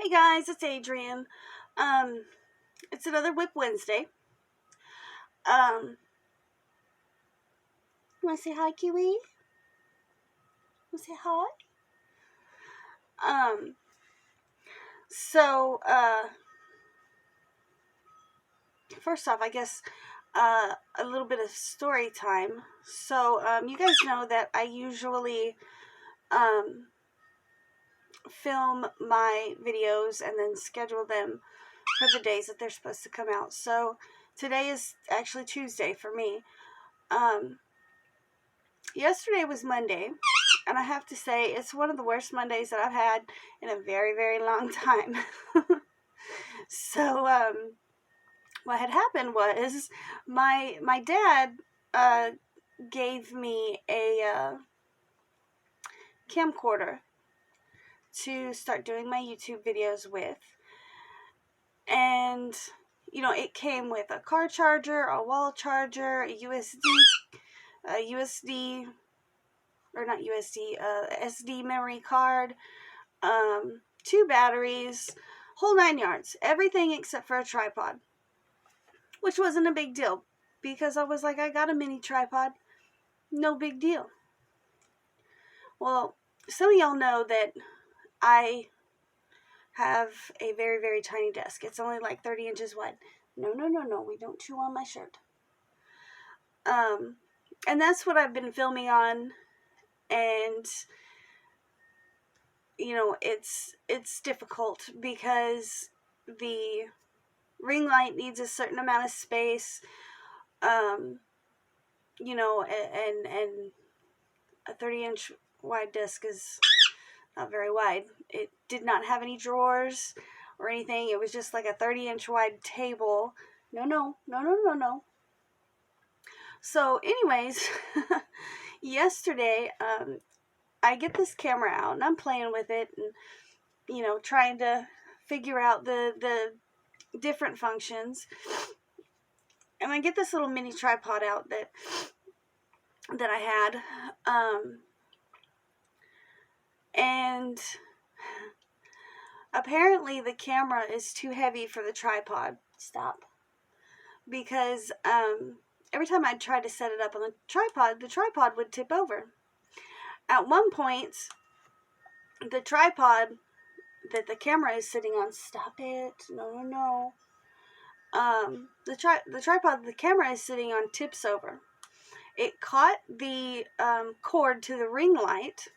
Hey guys, it's Adrienne. It's another WIP Wednesday. You wanna say hi, Kiwi? Wanna say hi? Um, so, first off, I guess, a little bit of story time. So, you guys know that I usually, film my videos and then schedule them for the days that they're supposed to come out. So, today is actually Tuesday for me. Yesterday was Monday, and I have to say it's one of the worst Mondays that I've had in a very, very long time. So, what had happened was my dad gave me a camcorder to start doing my YouTube videos with, and it came with a car charger, a wall charger, a USD, or not USD, SD memory card, 2 batteries, whole 9 yards, everything except for a tripod, which wasn't a big deal because I was like, I got a mini tripod, no big deal. Well, some of y'all know that I have a very, very tiny desk. It's only like 30 inches wide. No, we don't chew on my shirt. And that's what I've been filming on, and it's difficult because the ring light needs a certain amount of space, and a 30-inch wide desk is not very wide. It did not have any drawers or anything. It was just like a 30-inch wide table. No. So anyways, yesterday, I get this camera out and I'm playing with it and, trying to figure out the different functions. And I get this little mini tripod out that I had. And apparently the camera is too heavy for the tripod. Stop. Because every time I tried to set it up on the tripod would tip over. At one point, the tripod that the camera is sitting on, stop it, no. The tripod the camera is sitting on tips over. It caught the cord to the ring light,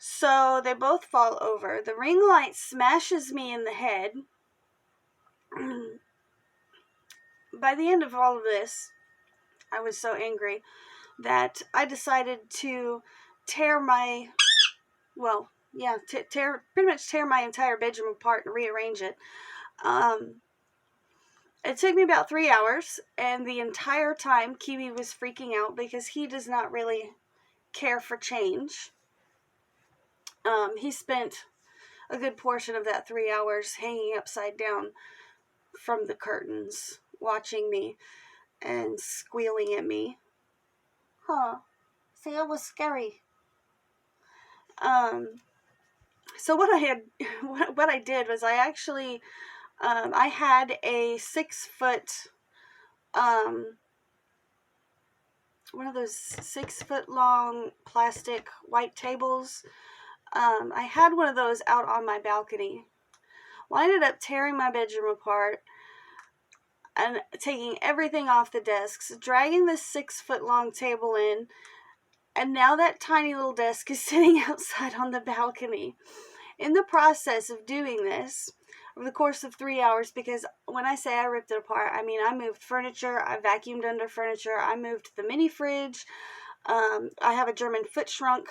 so they both fall over. The ring light smashes me in the head. By the end of all of this, I was so angry that I decided to pretty much tear my entire bedroom apart and rearrange it. It took me about 3 hours, and the entire time Kiwi was freaking out because he does not really care for change. He spent a good portion of that 3 hours hanging upside down from the curtains, watching me and squealing at me. See, it was scary. So what I did was I actually, I had a 6-foot, one of those 6-foot long plastic white tables. I had one of those out on my balcony. Well, I ended up tearing my bedroom apart and taking everything off the desks, dragging this 6-foot long table in, and now that tiny little desk is sitting outside on the balcony. In the process of doing this, over the course of 3 hours, because when I say I ripped it apart, I mean I moved furniture, I vacuumed under furniture, I moved the mini fridge, I have a German foot shrunk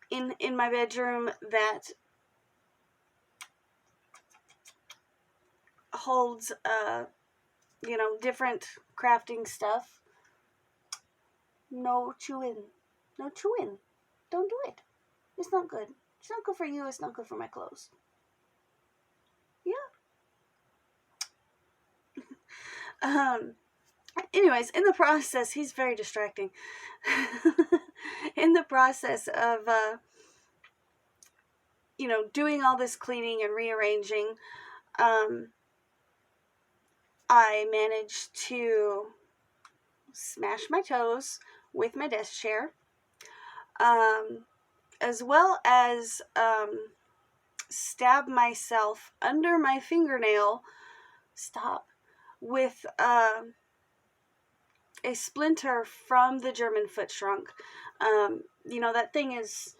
in my bedroom that holds different crafting stuff. No chewing. Don't do it. It's not good. It's not good for you. It's not good for my clothes. Yeah. Anyways, in the process, he's very distracting. In the process of you know, doing all this cleaning and rearranging, I managed to smash my toes with my desk chair, as well as stab myself under my fingernail, with a splinter from the German foot shrunk. You know, that thing it's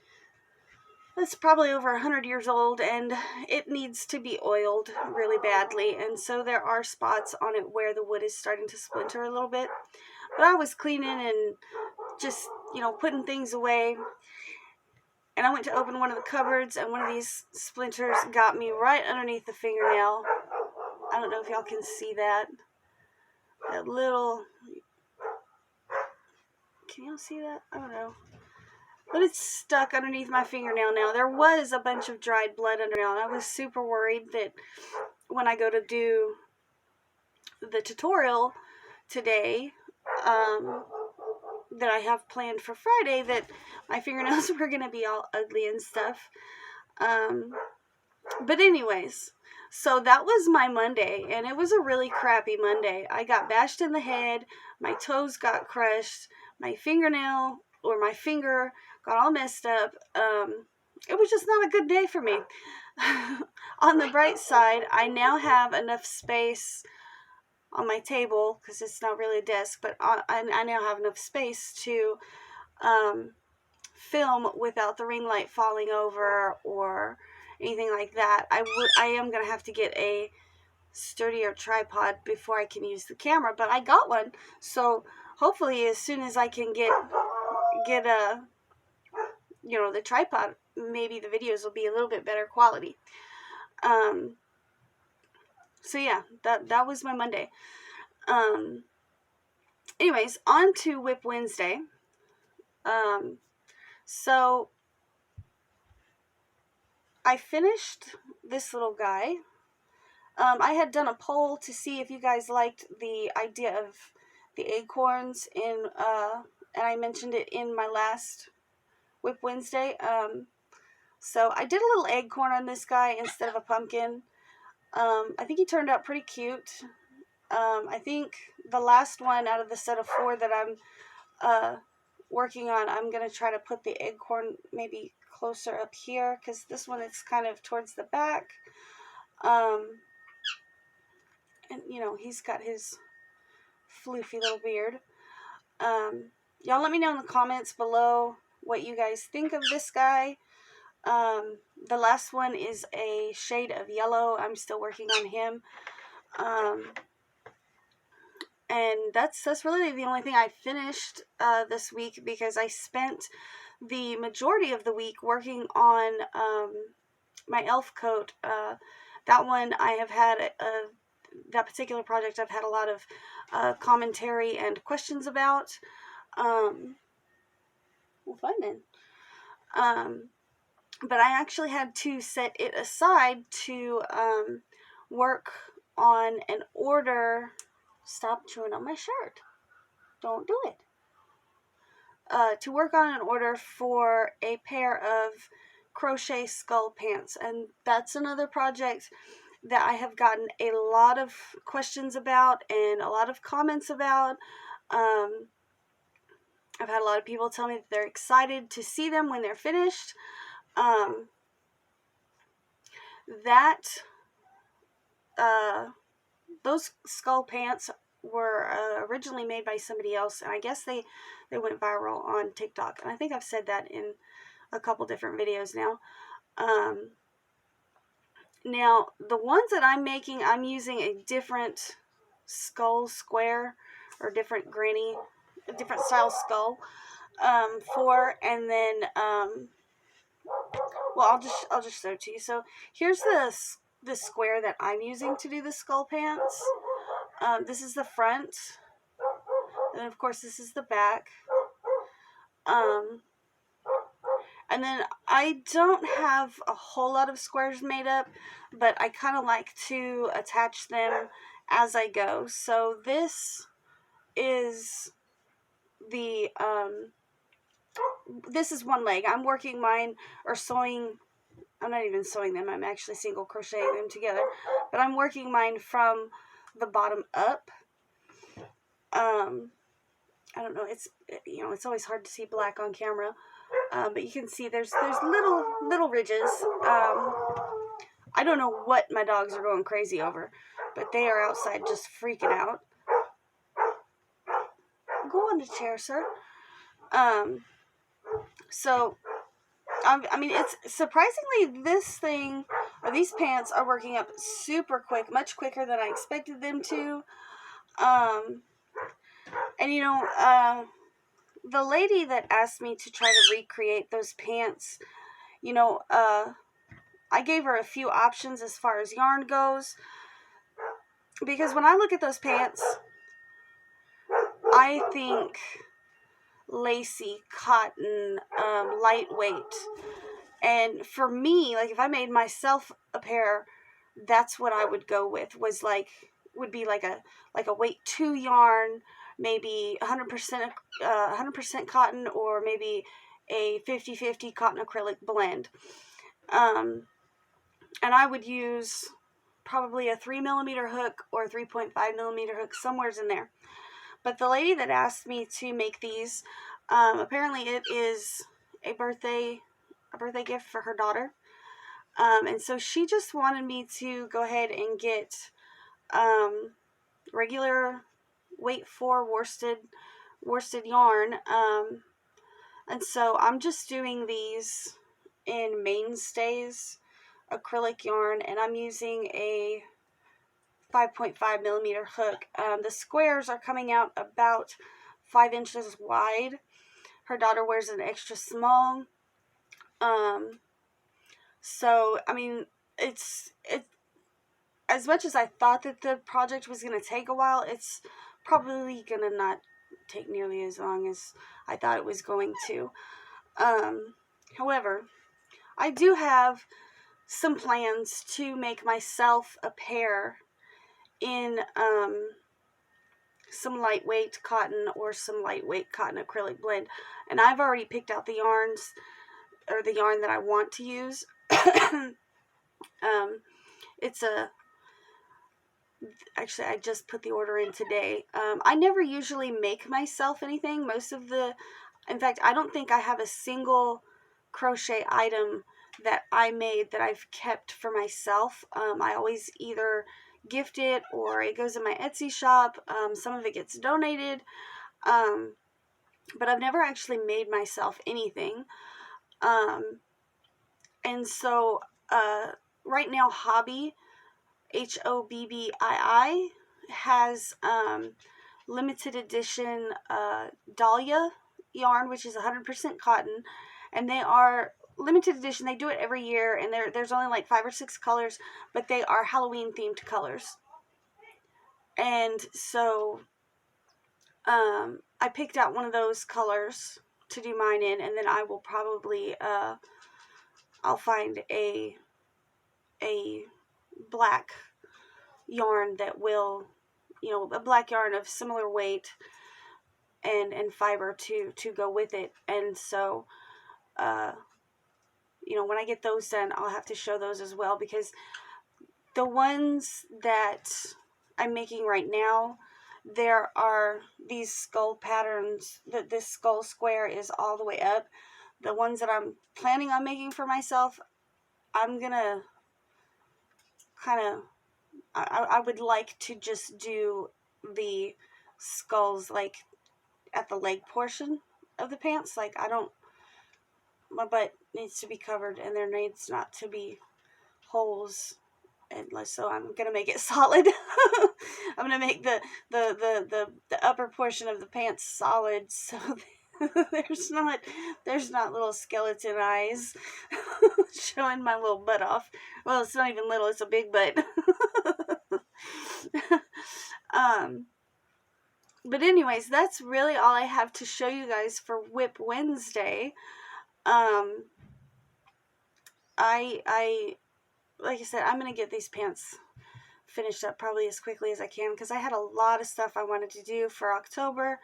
probably over 100 years old, and it needs to be oiled really badly, and so there are spots on it where the wood is starting to splinter a little bit. But I was cleaning and just, you know, putting things away, and I went to open one of the cupboards, and one of these splinters got me right underneath the fingernail. I don't know if y'all can see that. That little... Can y'all see that? I don't know. But it's stuck underneath my fingernail now. There was a bunch of dried blood under there, and I was super worried that when I go to do the tutorial today, that I have planned for Friday, that my fingernails were going to be all ugly and stuff. But anyways, so that was my Monday, and it was a really crappy Monday. I got bashed in the head, my toes got crushed, my fingernail, or my finger, got all messed up. It was just not a good day for me. On the bright side, I now have enough space on my table, because it's not really a desk, but I now have enough space to film without the ring light falling over or anything like that. I am going to have to get a sturdier tripod before I can use the camera, but I got one, so hopefully as soon as I can get a, you know, the tripod, maybe the videos will be a little bit better quality. So yeah, that was my Monday. Anyways, on to WIP Wednesday. So I finished this little guy. I had done a poll to see if you guys liked the idea of the acorns and I mentioned it in my last WIP Wednesday. So I did a little acorn on this guy instead of a pumpkin. I think he turned out pretty cute. I think the last one out of the set of 4 that I'm working on, I'm going to try to put the acorn maybe closer up here, because this one is kind of towards the back. And, you know, he's got his floofy little beard. Y'all let me know in the comments below what you guys think of this guy. The last one is a shade of yellow. I'm still working on him. And that's really the only thing I finished this week, because I spent the majority of the week working on my elf coat. That one I have had, that particular project I've had a lot of commentary and questions about. Well, fine then. But I actually had to set it aside to work on an order. Stop chewing on my shirt. Don't do it. To work on an order for a pair of crochet skull pants. And that's another project that I have gotten a lot of questions about and a lot of comments about. I've had a lot of people tell me that they're excited to see them when they're finished. Those skull pants were originally made by somebody else, and I guess they went viral on TikTok, and I think I've said that in a couple different videos now. Now, the ones that I'm making, I'm using a different skull square, or different style skull for, and then well, I'll just show it to you. So here's the square that I'm using to do the skull pants. This is the front, and of course this is the back. And then I don't have a whole lot of squares made up, but I kind of like to attach them as I go. So this is this is one leg. I'm working mine, or sewing I'm not even sewing them. I'm actually single crocheting them together. But I'm working mine from the bottom up. I don't know. It's, you know, it's always hard to see black on camera. But you can see there's little ridges. I don't know what my dogs are going crazy over, but they are outside just freaking out. Go on the chair, sir. So, I mean, it's surprisingly, this thing, or these pants are working up super quick, much quicker than I expected them to. And you know, the lady that asked me to try to recreate those pants, you know, I gave her a few options as far as yarn goes, because when I look at those pants, I think lacy, cotton, lightweight. And for me, like if I made myself a pair, that's what I would go with, would be like a weight 2 yarn, maybe 100% cotton, or maybe a 50-50 cotton acrylic blend. And I would use probably a 3mm hook or a 3.5mm hook, somewhere's in there. But the lady that asked me to make these, apparently it is a birthday gift for her daughter. And so she just wanted me to go ahead and get regular weight 4 worsted yarn. And so I'm just doing these in Mainstays acrylic yarn, and I'm using a 5.5mm hook. The squares are coming out about 5 inches wide. Her daughter wears an extra small. So I mean, it's as much as I thought that the project was going to take a while, it's probably going to not take nearly as long as I thought it was going to. However, I do have some plans to make myself a pair in some lightweight cotton or some lightweight cotton acrylic blend. And I've already picked out the yarns, or the yarn that I want to use. Actually, I just put the order in today. I never usually make myself anything. In fact, I don't think I have a single crochet item that I made that I've kept for myself. I always either gift it or it goes in my Etsy shop. Some of it gets donated. But I've never actually made myself anything. And so, right now, Hobbii, Hobbii, has limited edition Dahlia yarn, which is 100% cotton, and they are limited edition. They do it every year, and there's only like 5 or 6 colors, but they are Halloween themed colors. And so I picked out one of those colors to do mine in, and then I will probably I'll find a black yarn that will, you know, a black yarn of similar weight and fiber to go with it. And so you know, when I get those done, I'll have to show those as well, because the ones that I'm making right now, there are these skull patterns, that this skull square is all the way up. The ones that I'm planning on making for myself, I'm gonna I would like to just do the skulls like at the leg portion of the pants. Like, my butt needs to be covered and there needs not to be holes. And so I'm gonna make it solid. I'm gonna make the upper portion of the pants solid, so there's not little skeleton eyes showing my little butt off. Well, it's not even little, it's a big butt. But anyways, that's really all I have to show you guys for WIP Wednesday. Like I said, I'm going to get these pants finished up probably as quickly as I can, because I had a lot of stuff I wanted to do for October.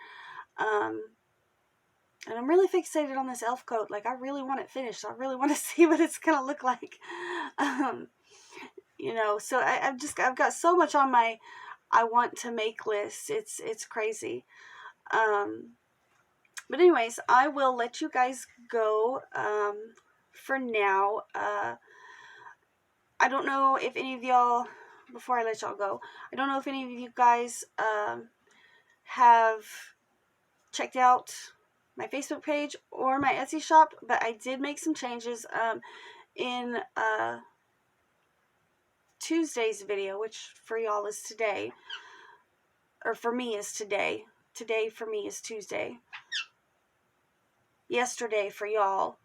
And I'm really fixated on this elf coat. Like, I really want it finished. I really want to see what it's going to look like. You know, so I've got so much on my I want to make list. It's crazy. But anyways, I will let you guys go for now. I don't know if any of y'all, before I let y'all go, I don't know if any of you guys have checked out my Facebook page or my Etsy shop, but I did make some changes in Tuesday's video, which for y'all is today, or for me is today. Today for me is Tuesday. Yesterday for y'all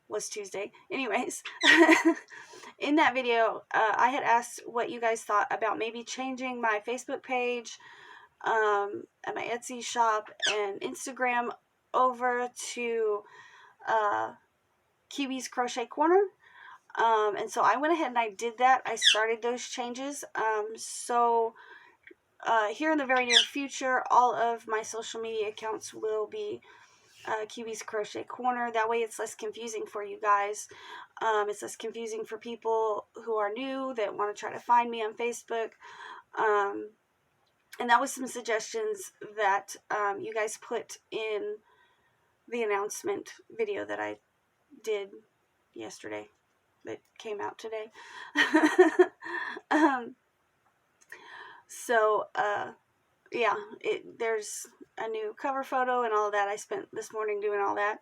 was Tuesday. Anyways, in that video, I had asked what you guys thought about maybe changing my Facebook page and my Etsy shop and Instagram over to Kiwi's Crochet Corner. And so I went ahead and I did that. I started those changes. So here in the very near future, all of my social media accounts will be Kiwi's Crochet Corner. That way it's less confusing for you guys. It's less confusing for people who are new that want to try to find me on Facebook. And that was some suggestions that you guys put in the announcement video that I did yesterday that came out today. Yeah, there's a new cover photo and all of that. I spent this morning doing all that.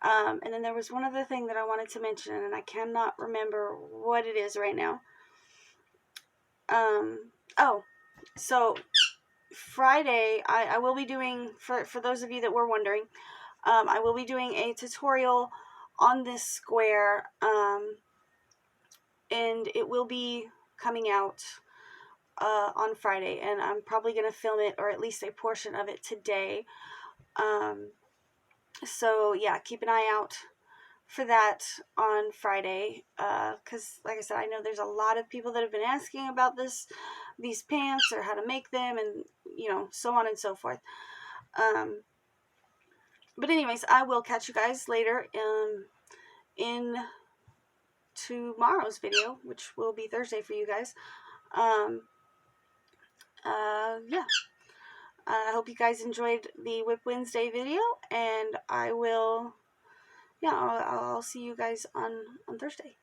And then there was one other thing that I wanted to mention, and I cannot remember what it is right now. So Friday, I will be doing, for those of you that were wondering, I will be doing a tutorial on this square, and it will be coming out on Friday, and I'm probably going to film it, or at least a portion of it, today. So yeah, keep an eye out for that on Friday, because like I said, I know there's a lot of people that have been asking about these pants, or how to make them, and you know, so on and so forth. But anyways, I will catch you guys later in tomorrow's video, which will be Thursday for you guys. Yeah. I hope you guys enjoyed the WIP Wednesday video, and I will, yeah, I'll see you guys on Thursday.